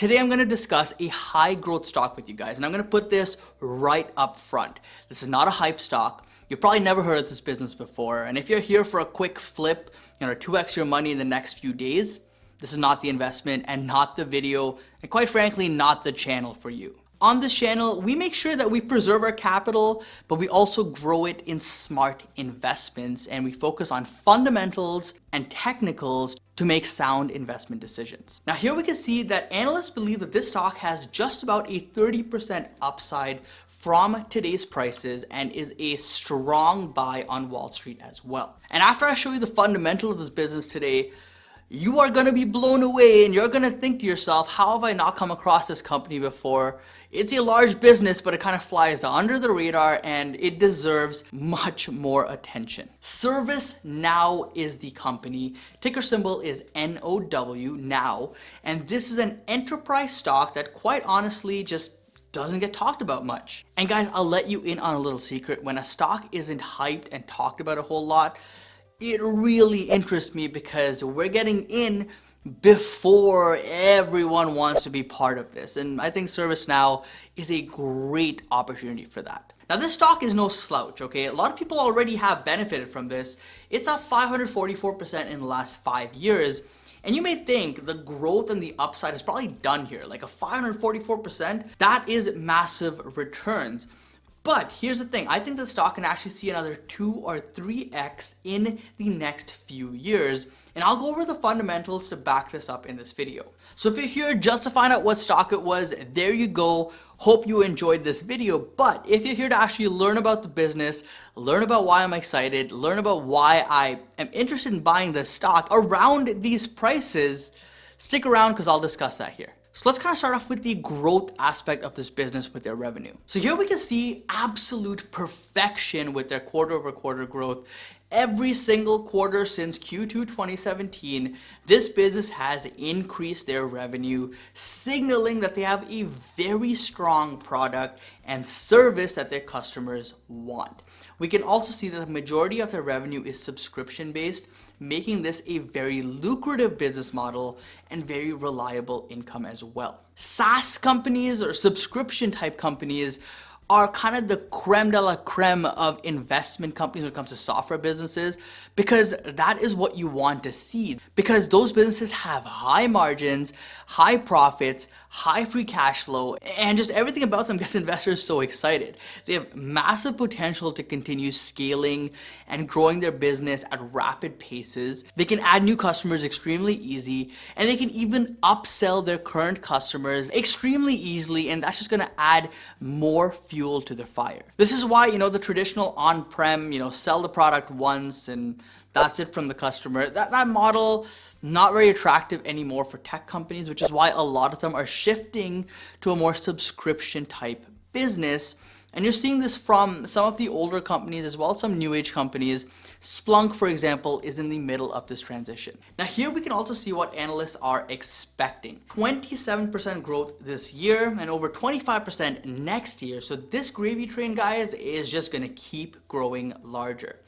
Today I'm going to discuss a high growth stock with you guys, and I'm going to put this right up front. This is not a hype stock. You've probably never heard of this business before, and if you're here for a quick flip, 2x your money in the next few days, this is not the investment and not the video, and quite frankly, not the channel for you. On this channel, we make sure that we preserve our capital, but we also grow it in smart investments, and we focus on fundamentals and technicals to make sound investment decisions. Now here we can see that analysts believe that this stock has just about a 30% upside from today's prices and is a strong buy on Wall Street as well. And after I show you the fundamentals of this business today, you are going to be blown away and you're going to think to yourself, how have I not come across this company before? It's a large business, but it kind of flies under the radar and it deserves much more attention. ServiceNow is the company. Ticker symbol is NOW, now. And this is an enterprise stock that quite honestly just doesn't get talked about much. And guys, I'll let you in on a little secret. When a stock isn't hyped and talked about a whole lot, it really interests me because we're getting in before everyone wants to be part of this. And I think ServiceNow is a great opportunity for that. Now this stock is no slouch, okay? A lot of people already have benefited from this. It's up 544% in the last 5 years. And you may think the growth and the upside is probably done here. Like a 544%, that is massive returns. But here's the thing, I think the stock can actually see another 2 or 3x in the next few years. And I'll go over the fundamentals to back this up in this video. So if you're here just to find out what stock it was, there you go. Hope you enjoyed this video. But if you're here to actually learn about the business, learn about why I'm excited, learn about why I am interested in buying this stock around these prices, stick around because I'll discuss that here. So let's kind of start off with the growth aspect of this business with their revenue. So here we can see absolute perfection with their quarter over quarter growth. Every single quarter since Q2 2017, this business has increased their revenue, signaling that they have a very strong product and service that their customers want. We can also see that the majority of their revenue is subscription based, making this a very lucrative business model and very reliable income as well. SaaS companies or subscription type companies are kind of the creme de la creme of investment companies when it comes to software businesses, because that is what you want to see, because those businesses have high margins, high profits, high free cash flow, and just everything about them gets investors so excited. They have massive potential to continue scaling and growing their business at rapid paces. They can add new customers extremely easy, and they can even upsell their current customers extremely easily, and that's just going to add more fuel to their fire. This is why, the traditional on-prem, sell the product once and that's it from the customer. That model, not very attractive anymore for tech companies, which is why a lot of them are shifting to a more subscription type business. And you're seeing this from some of the older companies as well as some new age companies. Splunk, for example, is in the middle of this transition. Now here we can also see what analysts are expecting. 27% growth this year and over 25% next year. So this gravy train, guys, is just gonna keep growing larger.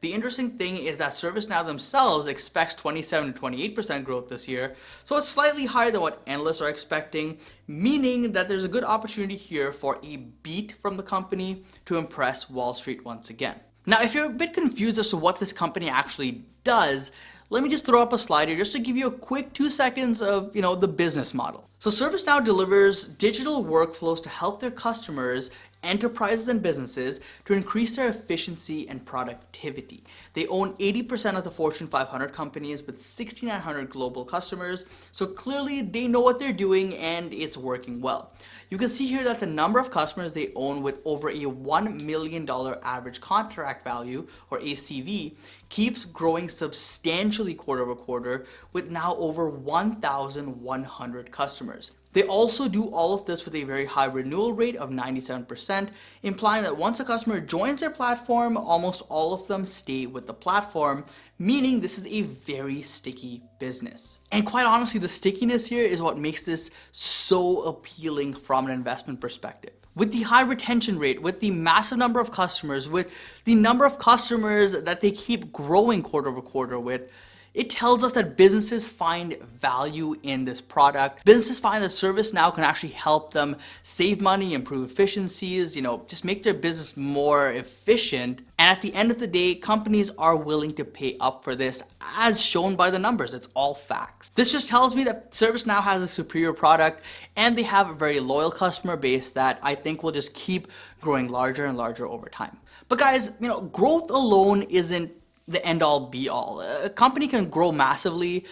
The interesting thing is that ServiceNow themselves expects 27 to 28% growth this year, so it's slightly higher than what analysts are expecting, meaning that there's a good opportunity here for a beat from the company to impress Wall Street once again. Now, if you're a bit confused as to what this company actually does, let me just throw up a slide here just to give you a quick 2 seconds of, the business model. So ServiceNow delivers digital workflows to help their customers, enterprises and businesses, to increase their efficiency and productivity. They own 80% of the Fortune 500 companies with 6,900 global customers. So clearly they know what they're doing and it's working well. You can see here that the number of customers they own with over a $1 million average contract value, or ACV, keeps growing substantially quarter over quarter with now over 1,100 customers. They also do all of this with a very high renewal rate of 97%, implying that once a customer joins their platform, almost all of them stay with the platform, meaning this is a very sticky business. And quite honestly, the stickiness here is what makes this so appealing from an investment perspective. With the high retention rate, with the massive number of customers, with the number of customers that they keep growing quarter over quarter with, It tells us that businesses find value in this product. Businesses find that ServiceNow can actually help them save money, improve efficiencies, just make their business more efficient. And at the end of the day, companies are willing to pay up for this, as shown by the numbers. It's all facts. This just tells me that ServiceNow has a superior product and they have a very loyal customer base that I think will just keep growing larger and larger over time. But guys, growth alone isn't the end all be all. A company can grow massively,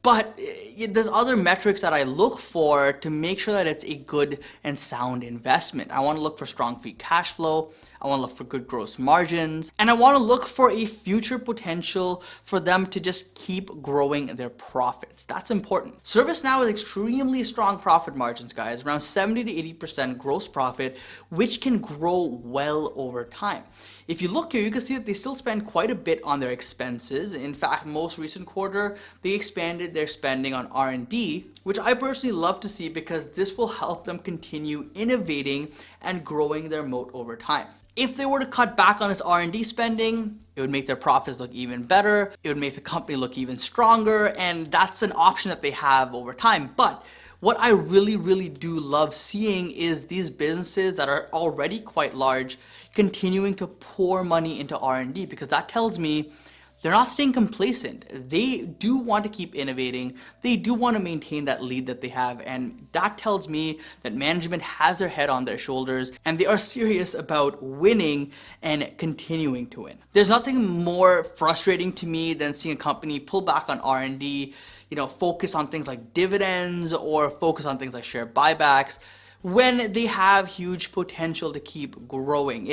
but there's other metrics that I look for to make sure that it's a good and sound investment. I want to look for strong free cash flow. I want to look for good gross margins, and I want to look for a future potential for them to just keep growing their profits. That's important. ServiceNow has extremely strong profit margins, guys, around 70 to 80% gross profit, which can grow well over time. If you look here, you can see that they still spend quite a bit on their expenses. In fact, most recent quarter, they expanded their spending on R&D, which I personally love to see because this will help them continue innovating and growing their moat over time. If they were to cut back on this R&D spending, it would make their profits look even better. It would make the company look even stronger, and that's an option that they have over time. But what I really do love seeing is these businesses that are already quite large continuing to pour money into R&D, because that tells me they're not staying complacent. They do want to keep innovating. They do want to maintain that lead that they have. And that tells me that management has their head on their shoulders and they are serious about winning and continuing to win. There's nothing more frustrating to me than seeing a company pull back on R&D, focus on things like dividends or focus on things like share buybacks when they have huge potential to keep growing.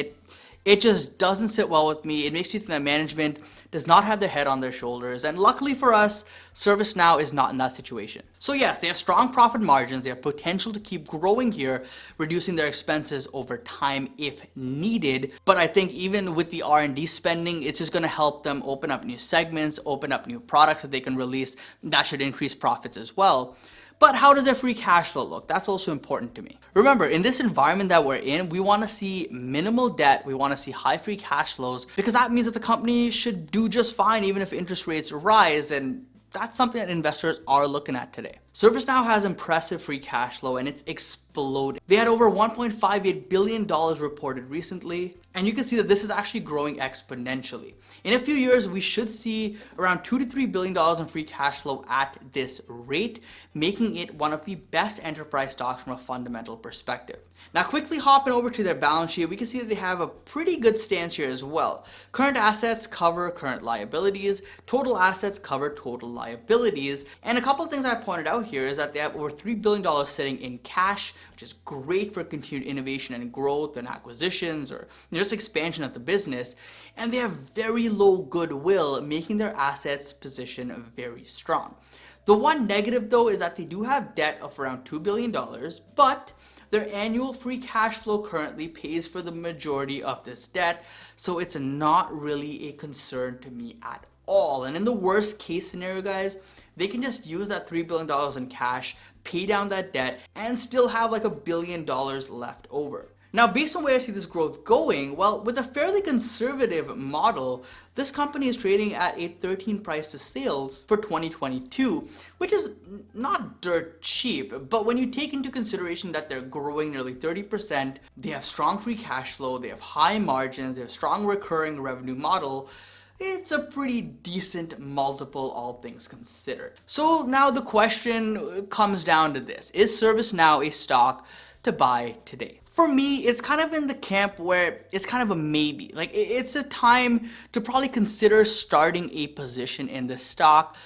It just doesn't sit well with me. It makes me think that management does not have their head on their shoulders. And luckily for us, ServiceNow is not in that situation. So yes, they have strong profit margins. They have potential to keep growing here, reducing their expenses over time if needed. But I think even with the R&D spending, it's just gonna help them open up new segments, open up new products that they can release. That should increase profits as well. But how does their free cash flow look? That's also important to me. Remember, in this environment that we're in, we want to see minimal debt. We want to see high free cash flows because that means that the company should do just fine even if interest rates rise, and that's something that investors are looking at today. ServiceNow has impressive free cash flow and it's exploding. They had over $1.58 billion reported recently, and you can see that this is actually growing exponentially. In a few years, we should see around $2 to $3 billion in free cash flow at this rate, making it one of the best enterprise stocks from a fundamental perspective. Now, quickly hopping over to their balance sheet, we can see that they have a pretty good stance here as well. Current assets cover current liabilities, total assets cover total liabilities, and a couple of things I pointed out here is that they have over $3 billion sitting in cash, which is great for continued innovation and growth and acquisitions or just expansion of the business. And they have very low goodwill, making their assets position very strong. The one negative though is that they do have debt of around $2 billion, but their annual free cash flow currently pays for the majority of this debt, so it's not really a concern to me at all. And in the worst case scenario, guys, they can just use that $3 billion in cash, pay down that debt, and still have like $1 billion left over. Now, based on where I see this growth going, well, with a fairly conservative model, this company is trading at a 13 price to sales for 2022, which is not dirt cheap. But when you take into consideration that they're growing nearly 30%, they have strong free cash flow, they have high margins, they have strong recurring revenue model, it's a pretty decent multiple, all things considered. So now the question comes down to this: is ServiceNow a stock to buy today? For me, it's kind of in the camp where it's kind of a maybe. Like, it's a time to probably consider starting a position in this stock.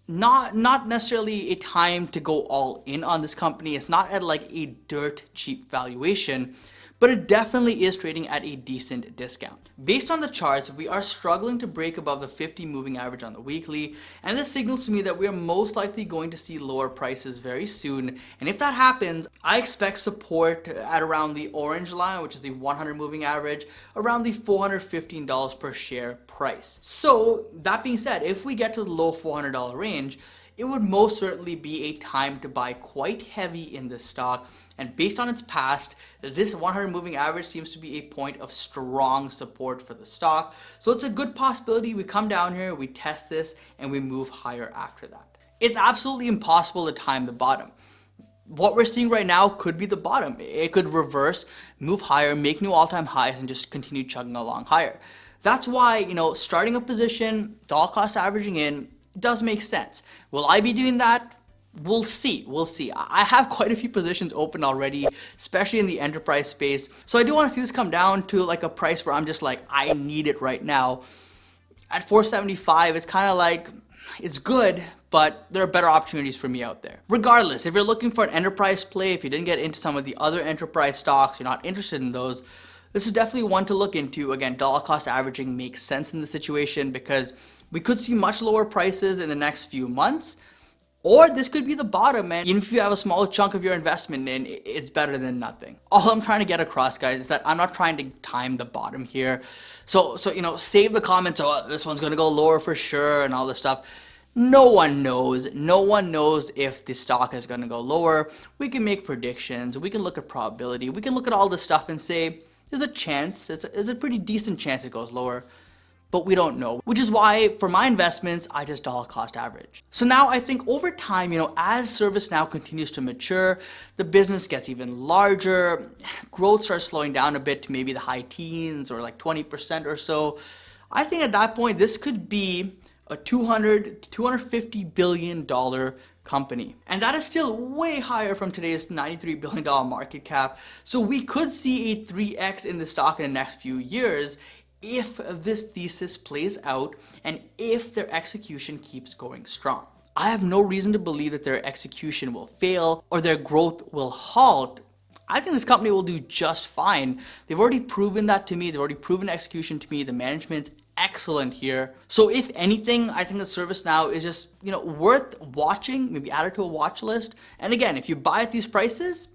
Not necessarily a time to go all in on this company. It's not at like a dirt cheap valuation, but it definitely is trading at a decent discount. Based on the charts, we are struggling to break above the 50 moving average on the weekly, and this signals to me that we are most likely going to see lower prices very soon. And if that happens, I expect support at around the orange line, which is the 100 moving average, around the $415 per share price. So that being said, if we get to the low $400 range, it would most certainly be a time to buy quite heavy in this stock. And based on its past, this 100 moving average seems to be a point of strong support for the stock. So it's a good possibility we come down here, we test this, and we move higher after that. It's absolutely impossible to time the bottom. What we're seeing right now could be the bottom. It could reverse, move higher, make new all-time highs, and just continue chugging along higher. That's why, starting a position, dollar cost averaging in, does make sense. Will I be doing that? We'll see. I have quite a few positions open already, especially in the enterprise space. So I do want to see this come down to like a price where I'm just like, I need it right now. At 475, it's kind of like, it's good, but there are better opportunities for me out there. Regardless, if you're looking for an enterprise play, if you didn't get into some of the other enterprise stocks, you're not interested in those, this is definitely one to look into. Again, dollar cost averaging makes sense in the situation because we could see much lower prices in the next few months, or this could be the bottom, and even if you have a small chunk of your investment in, it's better than nothing. All I'm trying to get across, guys, is that I'm not trying to time the bottom here. So save the comments, oh, this one's gonna go lower for sure and all this stuff. No one knows. No one knows if the stock is gonna go lower. We can make predictions, we can look at probability, we can look at all this stuff and say, there's a chance, it's a pretty decent chance it goes lower. But we don't know, which is why for my investments, I just dollar cost average. So now I think over time, as ServiceNow continues to mature, the business gets even larger, growth starts slowing down a bit to maybe the high teens or like 20% or so. I think at that point, this could be a $200 to $250 billion company. And that is still way higher from today's $93 billion market cap. So we could see a 3x in the stock in the next few years if this thesis plays out and if their execution keeps going strong. I have no reason to believe that their execution will fail or their growth will halt. I think this company will do just fine. They've already proven that to me. They've already proven execution to me. The management's excellent here. So if anything, I think that ServiceNow is just, worth watching, maybe add it to a watch list. And again, if you buy at these prices,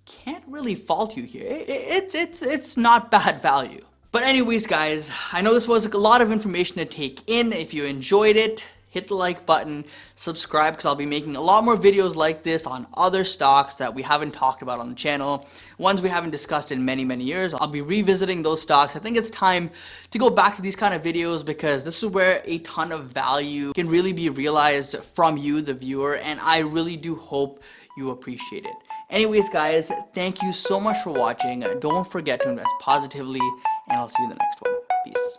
can't really fault you here. It's not bad value. But anyways, guys, I know this was a lot of information to take in. If you enjoyed it, hit the like button, subscribe, because I'll be making a lot more videos like this on other stocks that we haven't talked about on the channel, ones we haven't discussed in many, many years. I'll be revisiting those stocks. I think it's time to go back to these kind of videos because this is where a ton of value can really be realized from you, the viewer, and I really do hope you appreciate it. Anyways, guys, thank you so much for watching. Don't forget to invest positively, and I'll see you in the next one. Peace.